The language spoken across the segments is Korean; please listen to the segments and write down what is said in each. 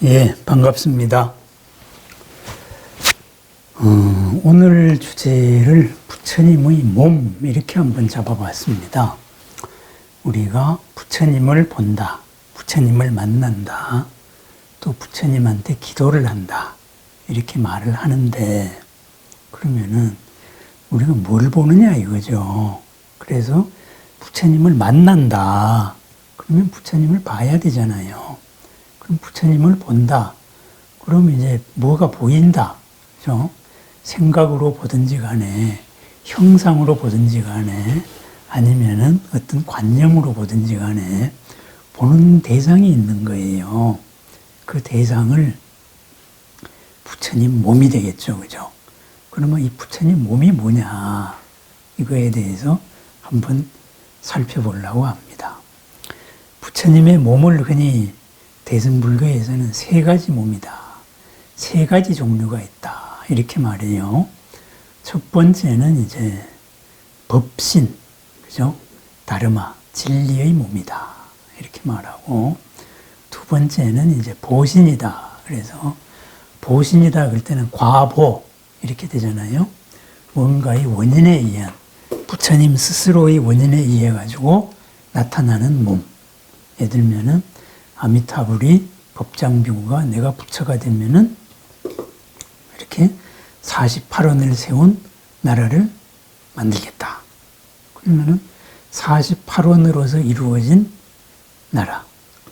예, 반갑습니다. 오늘 주제를 부처님의 몸 이렇게 한번 잡아봤습니다. 우리가 부처님을 본다, 부처님을 만난다, 또 부처님한테 기도를 한다 이렇게 말을 하는데 그러면은 우리가 뭘 보느냐 이거죠. 그래서 부처님을 만난다. 그러면 부처님을 봐야 되잖아요. 그럼 부처님을 본다. 그러면 이제 뭐가 보인다. 그죠? 생각으로 보든지 간에, 형상으로 보든지 간에, 아니면은 어떤 관념으로 보든지 간에 보는 대상이 있는 거예요. 그 대상을 부처님 몸이 되겠죠. 그죠? 그러면 이 부처님 몸이 뭐냐. 이거에 대해서 한번 살펴보려고 합니다. 부처님의 몸을 흔히 대승불교에서는 세 가지 몸이다. 세 가지 종류가 있다. 이렇게 말해요. 첫 번째는 이제 법신, 그죠? 다르마, 진리의 몸이다. 이렇게 말하고, 두 번째는 이제 보신이다. 그래서 보신이다 그럴 때는 과보, 이렇게 되잖아요. 뭔가의 원인에 의한, 부처님 스스로의 원인에 의해 가지고 나타나는 몸. 예를 들면은 아미타불이 법장비구가 내가 부처가 되면은 이렇게 48원을 세운 나라를 만들겠다. 그러면은 48원으로서 이루어진 나라,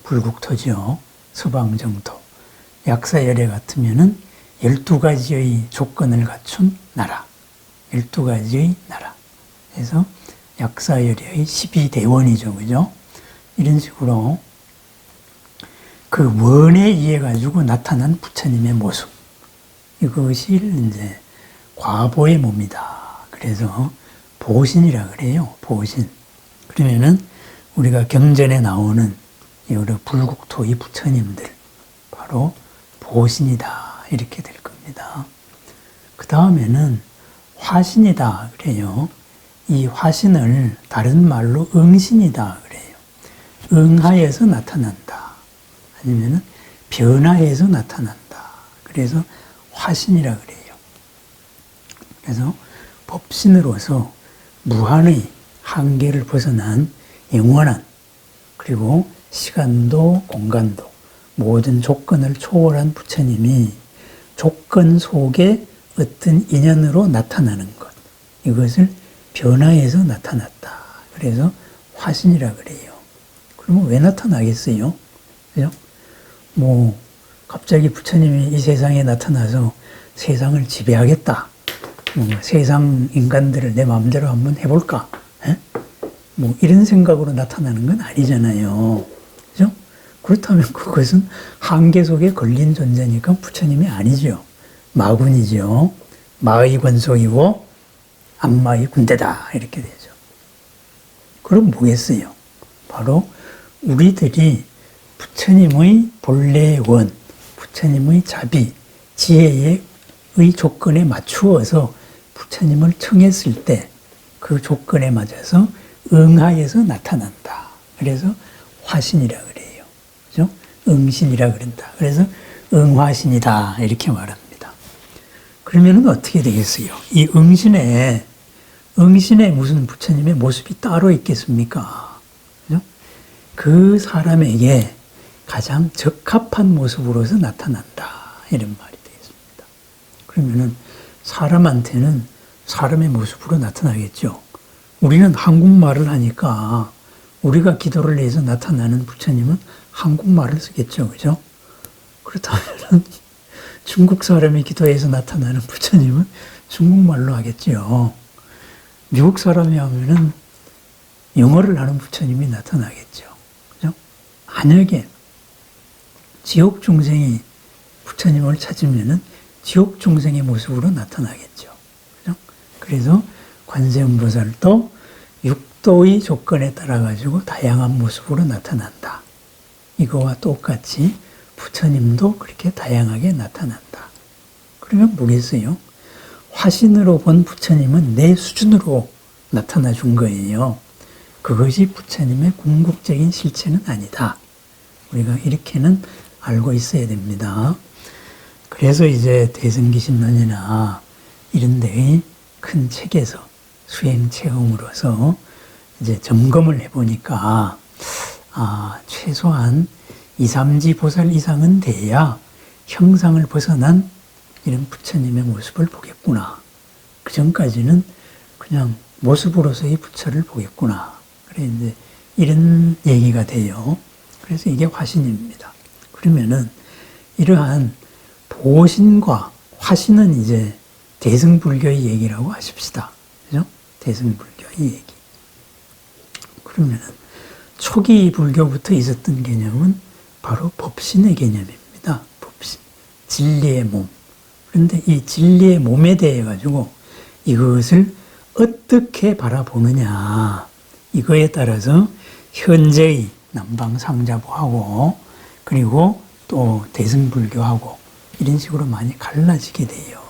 불국토지요. 서방정토. 약사열애 같으면은 12가지의 조건을 갖춘 나라. 12가지의 나라. 그래서 약사열애의 12대원이죠. 그죠? 이런 식으로 그 원에 의해 가지고 나타난 부처님의 모습. 이것이 이제 과보의 몸이다. 그래서 보신이라 그래요. 보신. 그러면은 우리가 경전에 나오는 여러 불국토의 부처님들 바로 보신이다. 이렇게 될 겁니다. 그 다음에는 화신이다. 그래요. 이 화신을 다른 말로 응신이다. 그래요. 응하에서 나타난다. 아니면은 변화해서 나타난다. 그래서 화신이라 그래요. 그래서 법신으로서 무한의 한계를 벗어난 영원한 그리고 시간도 공간도 모든 조건을 초월한 부처님이 조건 속에 어떤 인연으로 나타나는 것. 이것을 변화해서 나타났다. 그래서 화신이라 그래요. 그러면 왜 나타나겠어요? 그죠? 뭐, 갑자기 부처님이 이 세상에 나타나서 세상을 지배하겠다. 세상 인간들을 내 마음대로 한번 해볼까? 에? 뭐, 이런 생각으로 나타나는 건 아니잖아요. 그죠? 그렇다면 그것은 한계 속에 걸린 존재니까 부처님이 아니죠. 마군이죠. 마의 권속이고, 안마의 군대다. 이렇게 되죠. 그럼 뭐겠어요? 바로 우리들이 부처님의 본래의 원, 부처님의 자비, 지혜의 조건에 맞추어서 부처님을 청했을 때 그 조건에 맞아서 응하에서 나타난다. 그래서 화신이라 그래요. 그죠? 응신이라 그런다. 그래서 응화신이다. 이렇게 말합니다. 그러면은 어떻게 되겠어요? 이 응신에 무슨 부처님의 모습이 따로 있겠습니까? 그죠? 그 사람에게 가장 적합한 모습으로서 나타난다. 이런 말이 되겠습니다. 그러면은 사람한테는 사람의 모습으로 나타나겠죠. 우리는 한국말을 하니까 우리가 기도를 해서 나타나는 부처님은 한국말을 쓰겠죠. 그죠? 그렇다면 중국 사람이 기도해서 나타나는 부처님은 중국말로 하겠죠. 미국 사람이 하면은 영어를 하는 부처님이 나타나겠죠. 그죠? 만약에 지옥 중생이 부처님을 찾으면은 지옥 중생의 모습으로 나타나겠죠. 그죠? 그래서 관세음보살도 육도의 조건에 따라 가지고 다양한 모습으로 나타난다. 이거와 똑같이 부처님도 그렇게 다양하게 나타난다. 그러면 뭐겠어요? 화신으로 본 부처님은 내 수준으로 나타나 준 거예요. 그것이 부처님의 궁극적인 실체는 아니다. 우리가 이렇게는 알고 있어야 됩니다. 그래서 이제 대승기신론이나 이런 데의 큰 책에서 수행 체험으로서 이제 점검을 해보니까 최소한 2, 3지 보살 이상은 돼야 형상을 벗어난 이런 부처님의 모습을 보겠구나. 그 전까지는 그냥 모습으로서의 부처를 보겠구나. 그래 이제 이런 얘기가 돼요. 그래서 이게 화신입니다. 그러면은 이러한 보신과 화신은 이제 대승불교의 얘기라고 하십시다. 그죠? 대승불교의 얘기. 그러면은 초기 불교부터 있었던 개념은 바로 법신의 개념입니다. 법신. 진리의 몸. 그런데 이 진리의 몸에 대해 가지고 이것을 어떻게 바라보느냐. 이거에 따라서 현재의 남방상자부하고 그리고 또 대승불교하고 이런 식으로 많이 갈라지게 돼요.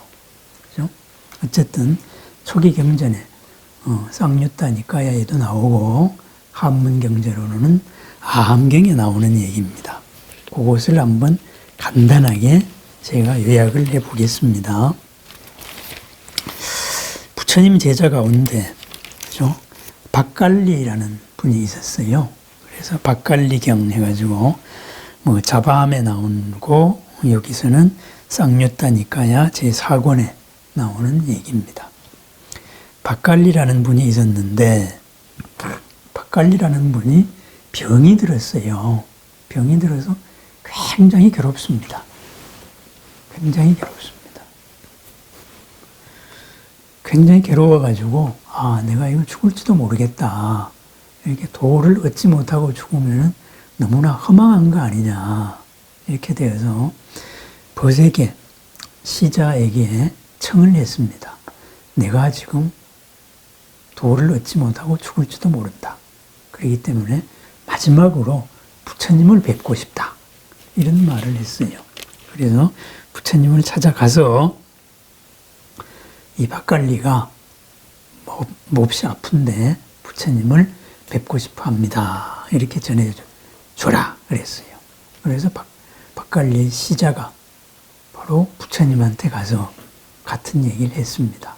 그죠? 어쨌든 초기 경전에 쌍유타 니까야에도 나오고 한문경제로는 아함경에 나오는 얘기입니다. 그것을 한번 간단하게 제가 요약을 해보겠습니다. 부처님 제자 가운데 그죠? 박갈리라는 분이 있었어요. 그래서 박갈리경 해가지고 뭐 자바함에 나오고 여기서는 쌍유타 니까야 제4권에 나오는 얘기입니다. 박갈리라는 분이 있었는데 박갈리라는 분이 병이 들었어요. 병이 들어서 굉장히 괴롭습니다. 굉장히 괴롭습니다. 굉장히 괴로워가지고 내가 이거 죽을지도 모르겠다. 이렇게 도를 얻지 못하고 죽으면 너무나 허망한 거 아니냐. 이렇게 되어서 벗에게 시자에게 청을 했습니다. 내가 지금 도를 얻지 못하고 죽을지도 모른다. 그렇기 때문에 마지막으로 부처님을 뵙고 싶다. 이런 말을 했어요. 그래서 부처님을 찾아가서 이 박갈리가 몹시 아픈데 부처님을 뵙고 싶어 합니다. 이렇게 전해줘라 그랬어요. 그래서 박갈리의 시자가 바로 부처님한테 가서 같은 얘기를 했습니다.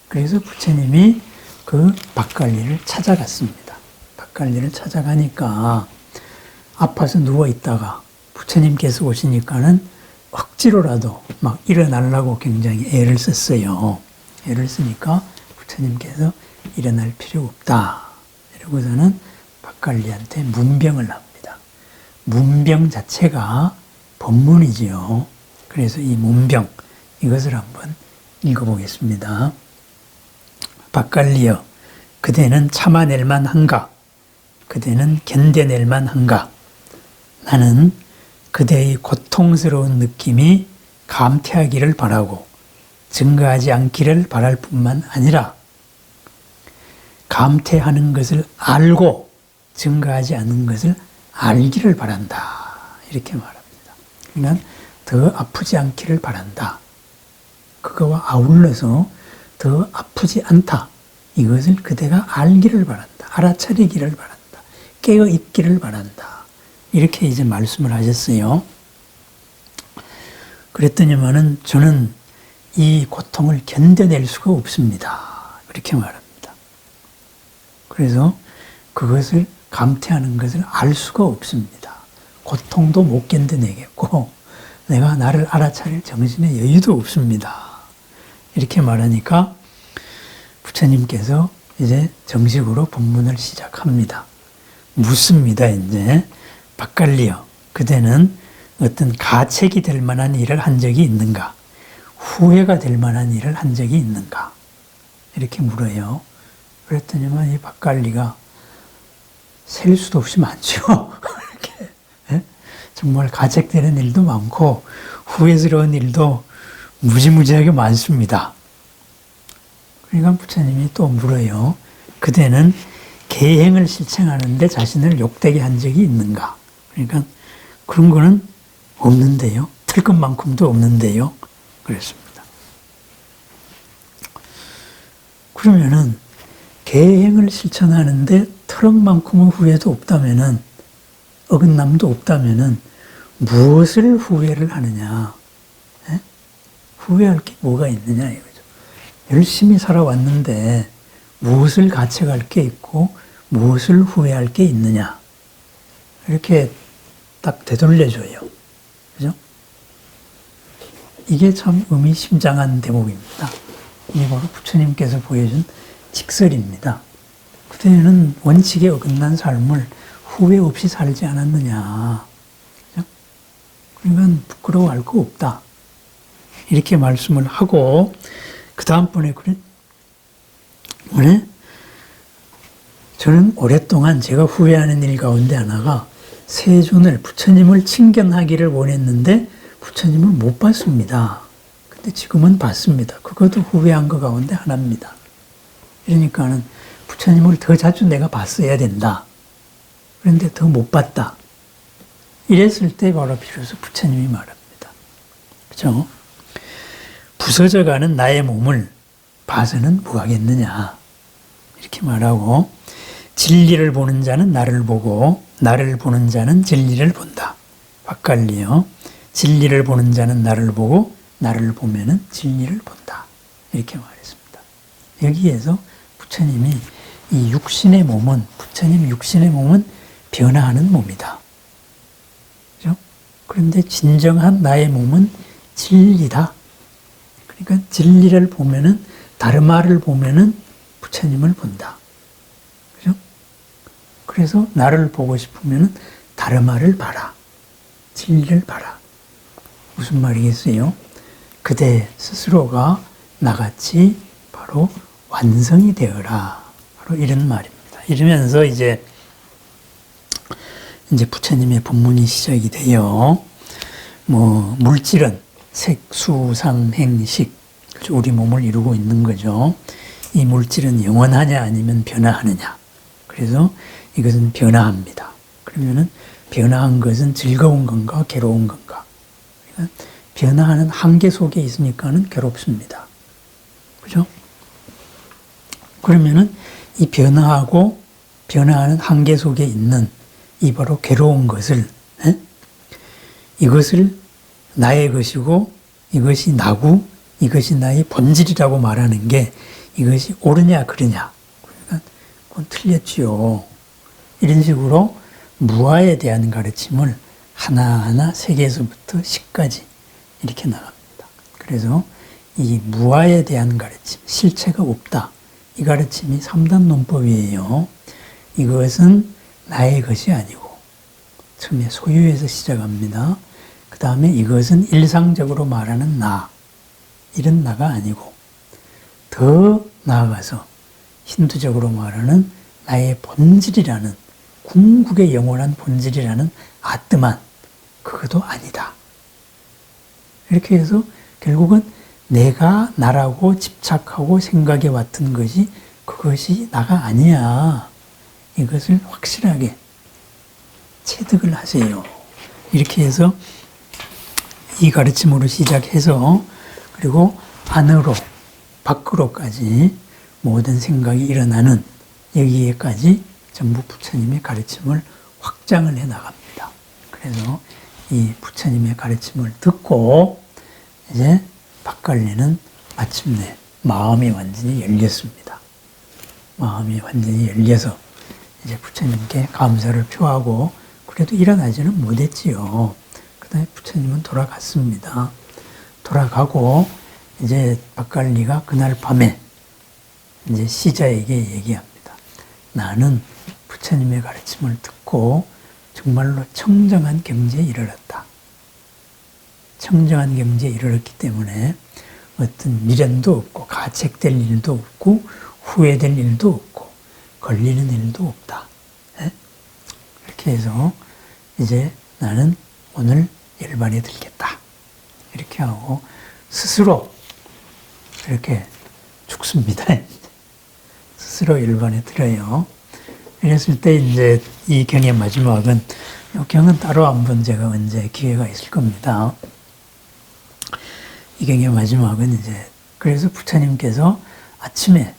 그래서 부처님이 그 박갈리를 찾아갔습니다. 박갈리를 찾아가니까 아파서 누워있다가 부처님께서 오시니까는 억지로라도 막 일어나려고 굉장히 애를 썼어요. 애를 쓰니까 부처님께서 일어날 필요 없다. 이러고서는 박갈리한테 문병을 합니다. 문병 자체가 법문이지요. 그래서 이 문병, 이것을 한번 읽어보겠습니다. 박갈리여, 그대는 참아낼 만한가? 그대는 견뎌낼 만한가? 나는 그대의 고통스러운 느낌이 감퇴하기를 바라고 증가하지 않기를 바랄 뿐만 아니라 감퇴하는 것을 알고 증가하지 않는 것을 알기를 바란다. 이렇게 말합니다. 그러니까 더 아프지 않기를 바란다. 그거와 아울러서 더 아프지 않다. 이것을 그대가 알기를 바란다. 알아차리기를 바란다. 깨어있기를 바란다. 이렇게 이제 말씀을 하셨어요. 그랬더니만은 저는 이 고통을 견뎌낼 수가 없습니다. 그렇게 말합니다. 그래서 그것을 감퇴하는 것을 알 수가 없습니다. 고통도 못 견뎌내겠고 내가 나를 알아차릴 정신의 여유도 없습니다. 이렇게 말하니까 부처님께서 이제 정식으로 법문을 시작합니다. 묻습니다. 이제 박갈리여, 그대는 어떤 가책이 될 만한 일을 한 적이 있는가? 후회가 될 만한 일을 한 적이 있는가? 이렇게 물어요. 그랬더니만 이 박갈리가 셀 수도 없이 많죠. 이렇게 정말 가책되는 일도 많고 후회스러운 일도 무지무지하게 많습니다. 그러니까 부처님이 또 물어요. 그대는 계행을 실천하는데 자신을 욕되게 한 적이 있는가? 그러니까 그런 거는 없는데요. 틀 것만큼도 없는데요. 그랬습니다. 그러면은 계행을 실천하는데 트럭만큼의 후회도 없다면은 어긋남도 없다면은 무엇을 후회를 하느냐? 예? 후회할 게 뭐가 있느냐 이거죠. 열심히 살아왔는데 무엇을 가책할 게 있고 무엇을 후회할 게 있느냐? 이렇게 딱 되돌려줘요. 그죠? 이게 참 의미심장한 대목입니다. 이게 바로 부처님께서 보여준 직설입니다. 그때는 원칙에 어긋난 삶을 후회 없이 살지 않았느냐. 그죠? 그러니까 부끄러워할 거 없다. 이렇게 말씀을 하고 그 다음번에 그래? 저는 오랫동안 제가 후회하는 일 가운데 하나가 세존을 부처님을 친견하기를 원했는데 부처님을 못 봤습니다. 근데 지금은 봤습니다. 그것도 후회한 것 가운데 하나입니다. 그러니까는 부처님을 더 자주 내가 봤어야 된다. 그런데 더 못 봤다. 이랬을 때 바로 비로소 부처님이 말합니다. 그죠? 부서져가는 나의 몸을 봐서는 뭐하겠느냐. 이렇게 말하고 진리를 보는 자는 나를 보고 나를 보는 자는 진리를 본다. 헷갈리요. 진리를 보는 자는 나를 보고 나를 보면은 진리를 본다. 이렇게 말했습니다. 여기에서 부처님이 이 육신의 몸은 부처님 육신의 몸은 변화하는 몸이다. 그죠? 그런데 진정한 나의 몸은 진리다. 그러니까 진리를 보면은 다르마를 보면은 부처님을 본다. 그죠? 그래서 나를 보고 싶으면은 다르마를 봐라. 진리를 봐라. 무슨 말이겠어요? 그대 스스로가 나같이 바로 완성이 되어라. 바로 이런 말입니다. 이러면서 이제 부처님의 본문이 시작이 돼요. 물질은 색, 수, 상, 행, 식. 우리 몸을 이루고 있는 거죠. 이 물질은 영원하냐 아니면 변화하느냐. 그래서 이것은 변화합니다. 그러면은 변화한 것은 즐거운 건가 괴로운 건가. 그러니까 변화하는 한계 속에 있으니까는 괴롭습니다. 그죠? 그러면은 이 변화하고 변화하는 한계 속에 있는 이 바로 괴로운 것을, 이것을 나의 것이고 이것이 나고 이것이 나의 본질이라고 말하는 게 이것이 옳으냐 그르냐. 그러니까 그건 틀렸지요. 이런 식으로 무아에 대한 가르침을 하나하나 세계에서부터 10까지 이렇게 나갑니다. 그래서 이 무아에 대한 가르침, 실체가 없다. 이 가르침이 3단 논법이에요. 이것은 나의 것이 아니고 처음에 소유에서 시작합니다. 그 다음에 이것은 일상적으로 말하는 나, 이런 나가 아니고 더 나아가서 힌두적으로 말하는 나의 본질이라는 궁극의 영원한 본질이라는 아뜨만, 그것도 아니다. 이렇게 해서 결국은 내가 나라고 집착하고 생각해 왔던 것이 그것이 나가 아니야. 이것을 확실하게 체득을 하세요. 이렇게 해서 이 가르침으로 시작해서 그리고 안으로 밖으로까지 모든 생각이 일어나는 여기에까지 전부 부처님의 가르침을 확장을 해 나갑니다. 그래서 이 부처님의 가르침을 듣고 이제 박갈리는 마침내 마음이 완전히 열렸습니다. 마음이 완전히 열려서 이제 부처님께 감사를 표하고 그래도 일어나지는 못했지요. 그 다음에 부처님은 돌아갔습니다. 돌아가고 이제 박갈리가 그날 밤에 이제 시자에게 얘기합니다. 나는 부처님의 가르침을 듣고 정말로 청정한 경지에 이르렀다. 청정한 경지에 이르렀기 때문에 어떤 미련도 없고 가책될 일도 없고 후회될 일도 없고 걸리는 일도 없다. 이렇게 해서 이제 나는 오늘 열반에 들겠다. 이렇게 하고 스스로 이렇게 죽습니다. 스스로 열반에 들어요. 이랬을 때 이제 이 경의 마지막은, 이 경은 따로 한번 제가 언제 기회가 있을 겁니다. 이 경의 마지막은 이제 그래서 부처님께서 아침에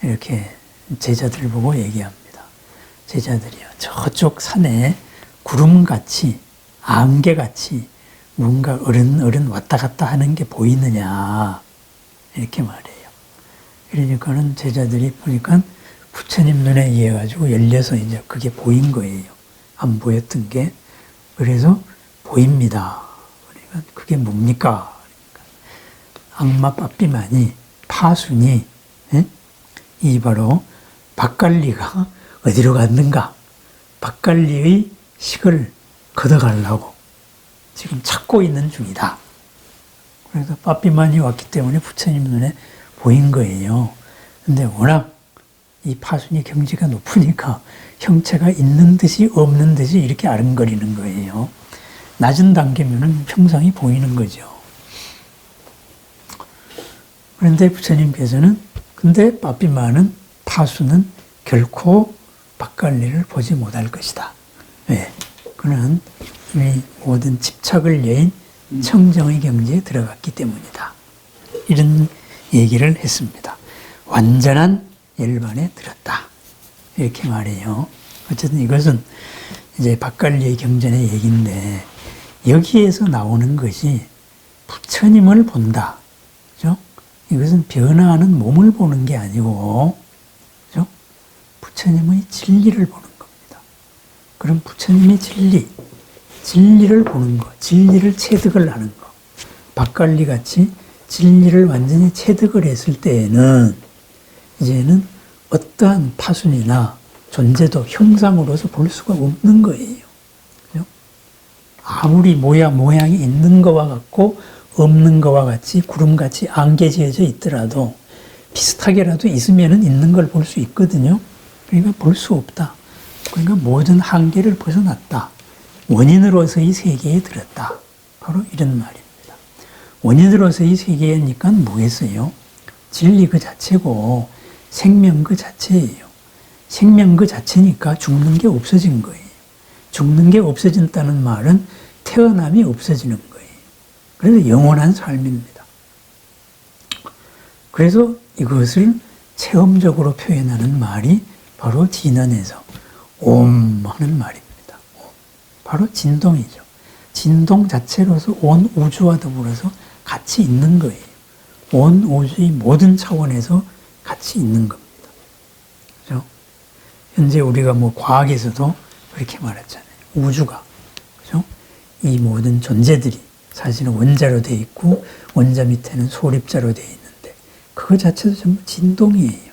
이렇게 제자들을 보고 얘기합니다. 제자들이요, 저쪽 산에 구름같이 안개같이 뭔가 어른 왔다 갔다 하는 게 보이느냐 이렇게 말해요. 그러니까는 제자들이 보니까 부처님 눈에 의해가지고 열려서 이제 그게 보인 거예요. 안 보였던 게. 그래서 보입니다. 그러니까 그게 뭡니까? 그러니까 악마 빠삐만이 파순이 이 바로 박갈리가 어디로 갔는가? 박갈리의 식을 걷어가려고 지금 찾고 있는 중이다. 그래서 빠삐만이 왔기 때문에 부처님 눈에 보인 거예요. 근데 워낙 이 파순이 경지가 높으니까 형체가 있는 듯이 없는 듯이 이렇게 아른거리는 거예요. 낮은 단계면은 형상이 보이는 거죠. 그런데 부처님께서는 근데 빠삐만은 파수는 결코 박갈리를 보지 못할 것이다. 왜? 그는 이미 모든 집착을 여인 청정의 경지에 들어갔기 때문이다. 이런 얘기를 했습니다. 완전한 열반에 들었다. 이렇게 말해요. 어쨌든 이것은 이제 박갈리의 경전의 얘기인데 여기에서 나오는 것이 부처님을 본다. 그죠? 이것은 변화하는 몸을 보는 게 아니고, 그죠? 부처님의 진리를 보는 겁니다. 그럼 부처님의 진리를 보는 것, 진리를 체득을 하는 것. 박갈리 같이 진리를 완전히 체득을 했을 때에는 이제는 어떠한 파순이나 존재도 형상으로서 볼 수가 없는 거예요. 그죠? 아무리 모양이 있는 것과 같고 없는 것과 같이 구름같이 안개지어져 있더라도 비슷하게라도 있으면 있는 걸 볼 수 있거든요. 그러니까 볼 수 없다. 그러니까 모든 한계를 벗어났다. 원인으로서의 세계에 들었다. 바로 이런 말입니다. 원인으로서의 세계니까 뭐겠어요? 진리 그 자체고 생명 그 자체예요. 생명 그 자체니까 죽는 게 없어진 거예요. 죽는 게 없어진다는 말은 태어남이 없어지는 거예요. 그래서 영원한 삶입니다. 그래서 이것을 체험적으로 표현하는 말이 바로 진언에서 옴 하는 말입니다. 바로 진동이죠. 진동 자체로서 온 우주와 더불어서 같이 있는 거예요. 온 우주의 모든 차원에서 같이 있는 겁니다. 그죠? 현재 우리가 뭐 과학에서도 그렇게 말했잖아요. 우주가, 그죠? 이 모든 존재들이 사실은 원자로 되어 있고 원자 밑에는 소립자로 되어 있는데 그거 자체도 전부 진동이에요.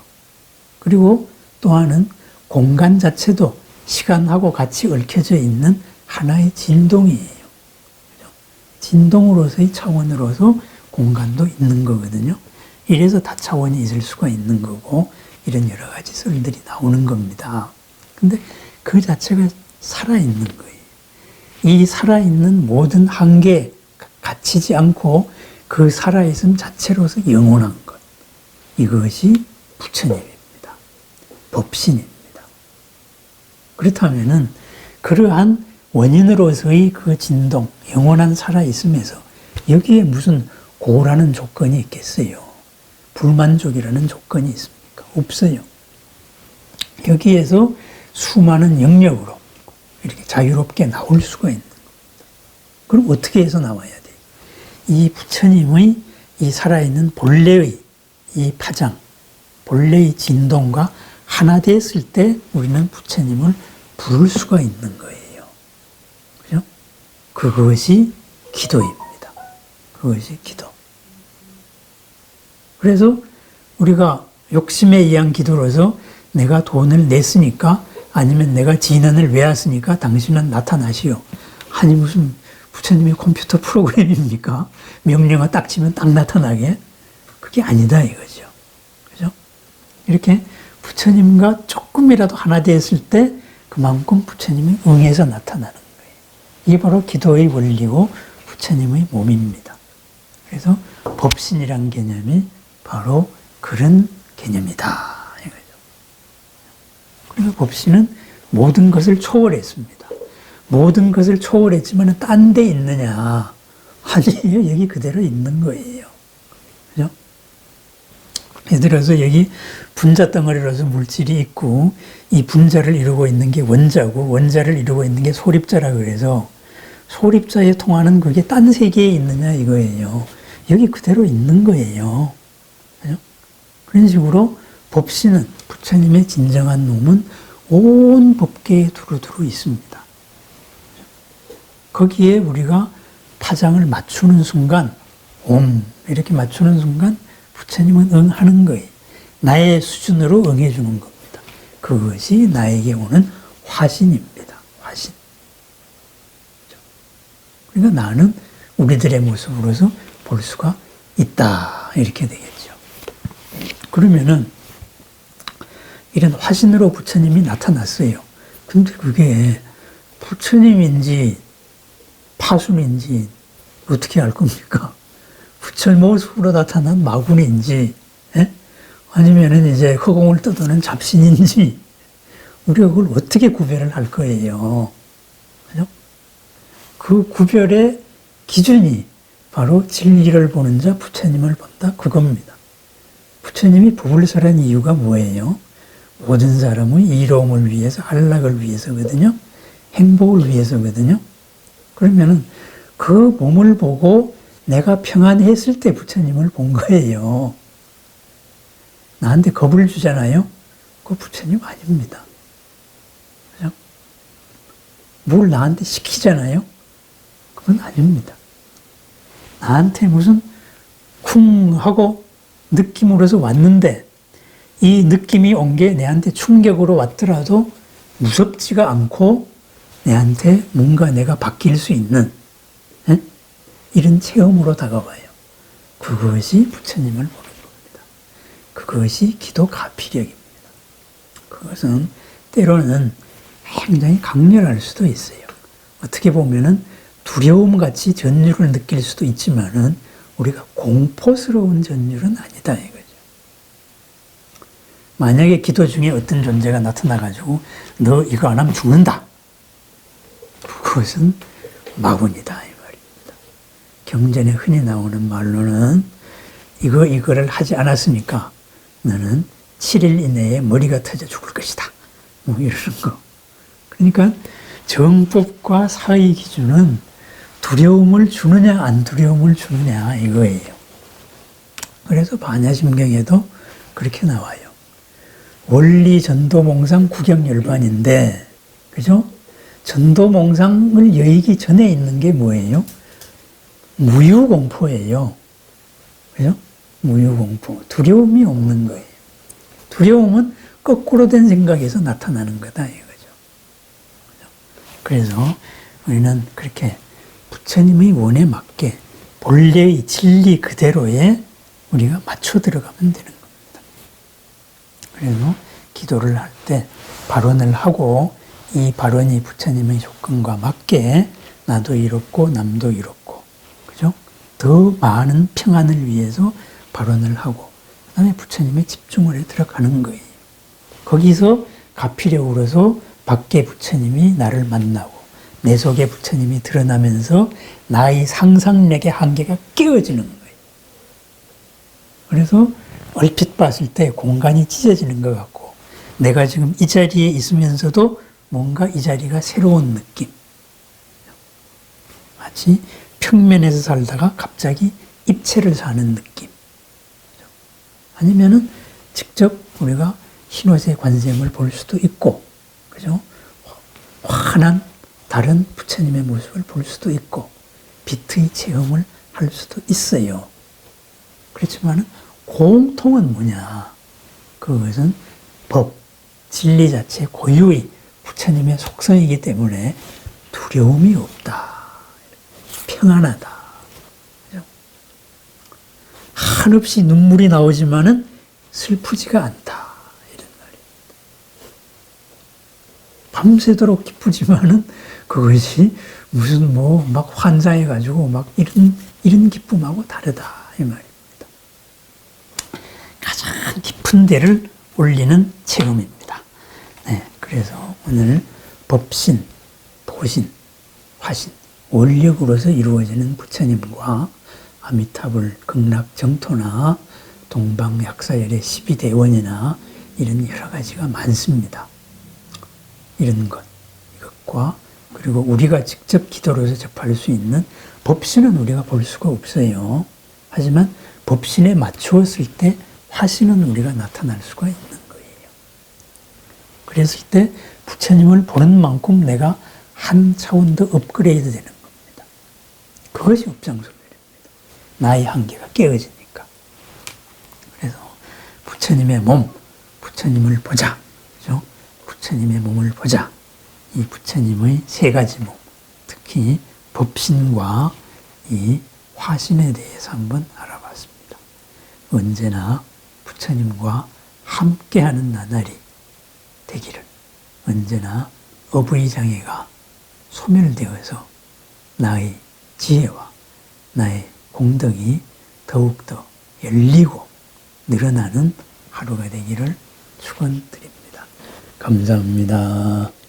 그리고 또 하나는 공간 자체도 시간하고 같이 얽혀져 있는 하나의 진동이에요. 그죠? 진동으로서의 차원으로서 공간도 있는 거거든요. 이래서 다차원이 있을 수가 있는 거고 이런 여러 가지 설들이 나오는 겁니다. 근데 그 자체가 살아있는 거예요. 이 살아있는 모든 한계에 갇히지 않고 그 살아있음 자체로서 영원한 것. 이것이 부처님입니다. 법신입니다. 그렇다면은 그러한 원인으로서의 그 진동, 영원한 살아있음에서 여기에 무슨 고라는 조건이 있겠어요? 불만족이라는 조건이 있습니까? 없어요. 여기에서 수많은 영역으로 이렇게 자유롭게 나올 수가 있는 겁니다. 그럼 어떻게 해서 나와야 돼요? 이 부처님의 이 살아있는 본래의 이 파장, 본래의 진동과 하나 됐을 때 우리는 부처님을 부를 수가 있는 거예요. 그죠? 그것이 기도입니다. 그것이 기도. 그래서 우리가 욕심에 의한 기도로서 내가 돈을 냈으니까 아니면 내가 진언을 외웠으니까 당신은 나타나시오. 아니 무슨 부처님의 컴퓨터 프로그램입니까? 명령어 딱 치면 딱 나타나게? 그게 아니다 이거죠. 그죠? 이렇게 부처님과 조금이라도 하나 됐을 때 그만큼 부처님이 응해서 나타나는 거예요. 이게 바로 기도의 원리고 부처님의 몸입니다. 그래서 법신이란 개념이 바로 그런 개념이다. 이거죠. 그래서 법신은 모든 것을 초월했습니다. 모든 것을 초월했지만 딴 데 있느냐? 아니에요. 여기 그대로 있는 거예요. 그죠? 예를 들어서 여기 분자 덩어리로서 물질이 있고 이 분자를 이루고 있는 게 원자고 원자를 이루고 있는 게 소립자라 그래서 소립자에 통하는 그게 딴 세계에 있느냐 이거예요. 여기 그대로 있는 거예요. 그죠? 그런 식으로 법신은, 부처님의 진정한 놈은 온 법계에 두루두루 있습니다. 거기에 우리가 파장을 맞추는 순간, 이렇게 맞추는 순간 부처님은 응하는 거예요. 나의 수준으로 응해주는 겁니다. 그것이 나에게 오는 화신입니다. 화신. 그러니까 나는 우리들의 모습으로서 볼 수가 있다. 이렇게 되겠죠. 그러면은 이런 화신으로 부처님이 나타났어요. 근데 그게 부처님인지 파순인지 어떻게 알 겁니까? 부처 모습으로 나타난 마군인지, 아니면은 이제 허공을 떠도는 잡신인지, 우리가 그걸 어떻게 구별을 할 거예요. 그죠? 그 구별의 기준이 바로 진리를 보는 자, 부처님을 본다. 그겁니다. 부처님이 부불설한 이유가 뭐예요? 모든 사람의 이로움을 위해서, 안락을 위해서거든요. 행복을 위해서거든요. 그러면은 그 몸을 보고 내가 평안했을 때 부처님을 본 거예요. 나한테 겁을 주잖아요. 그거 부처님 아닙니다. 그죠? 뭘 나한테 시키잖아요. 그건 아닙니다. 나한테 무슨 쿵 하고 느낌으로서 왔는데 이 느낌이 온 게 내한테 충격으로 왔더라도 무섭지가 않고 내한테 뭔가 내가 바뀔 수 있는 이런 체험으로 다가와요. 그것이 부처님을 보는 겁니다. 그것이 기도 가피력입니다. 그것은 때로는 굉장히 강렬할 수도 있어요. 어떻게 보면은 두려움같이 전율을 느낄 수도 있지만은 우리가 공포스러운 전율은 아니다 이거죠. 만약에 기도 중에 어떤 존재가 나타나가지고 너 이거 안 하면 죽는다. 그것은 마군이다 이 말입니다. 경전에 흔히 나오는 말로는 이거를 하지 않았으니까 너는 7일 이내에 머리가 터져 죽을 것이다. 뭐 이러는 거. 그러니까 정법과 사의 기준은 두려움을 주느냐 안 두려움을 주느냐 이거예요. 그래서 반야심경에도 그렇게 나와요. 원리 전도몽상 구경열반인데, 그죠? 전도몽상을 여의기 전에 있는 게 뭐예요? 무유공포예요. 그죠? 무유공포. 두려움이 없는 거예요. 두려움은 거꾸로 된 생각에서 나타나는 거다 이거죠. 그래서 우리는 그렇게 부처님의 원에 맞게 본래의 진리 그대로에 우리가 맞춰 들어가면 되는 겁니다. 그래서 기도를 할 때 발언을 하고 이 발언이 부처님의 조건과 맞게 나도 이롭고 남도 이롭고, 그죠? 더 많은 평안을 위해서 발언을 하고, 그 다음에 부처님의 집중을 해 들어가는 거예요. 거기서 가피력으로서 밖에 부처님이 나를 만나고, 내 속에 부처님이 드러나면서 나의 상상력의 한계가 깨어지는 거예요. 그래서 얼핏 봤을 때 공간이 찢어지는 것 같고, 내가 지금 이 자리에 있으면서도 뭔가 이 자리가 새로운 느낌. 마치 평면에서 살다가 갑자기 입체를 사는 느낌. 아니면은 직접 우리가 흰옷의 관세음을 볼 수도 있고, 그죠? 환한 다른 부처님의 모습을 볼 수도 있고, 빛의 체험을 할 수도 있어요. 그렇지만은 공통은 뭐냐? 그것은 법, 진리 자체 고유의 부처님의 속성이기 때문에 두려움이 없다. 평안하다. 그죠? 한없이 눈물이 나오지만은 슬프지가 않다. 이런 말입니다. 밤새도록 기쁘지만은 그것이 무슨 막 환장해가지고 막 이런 기쁨하고 다르다. 이 말입니다. 가장 깊은 데를 올리는 체험입니다. 네, 그래서 오늘 법신, 보신, 화신, 원력으로서 이루어지는 부처님과 아미타불 극락정토나 동방약사열의 12대원이나 이런 여러 가지가 많습니다. 이런 것, 이것과 그리고 우리가 직접 기도로서 접할 수 있는 법신은 우리가 볼 수가 없어요. 하지만 법신에 맞추었을 때 화신은 우리가 나타날 수가 있는 거예요. 그랬을 때 부처님을 보는 만큼 내가 한 차원 더 업그레이드 되는 겁니다. 그것이 업장소멸입니다. 나의 한계가 깨어지니까. 그래서 부처님의 몸, 부처님을 보자. 그죠? 부처님의 몸을 보자. 이 부처님의 세 가지 몸, 특히 법신과 이 화신에 대해서 한번 알아봤습니다. 언제나 부처님과 함께하는 나날이 되기를, 언제나 어부의 장애가 소멸되어서 나의 지혜와 나의 공덕이 더욱더 열리고 늘어나는 하루가 되기를 축원드립니다. 감사합니다.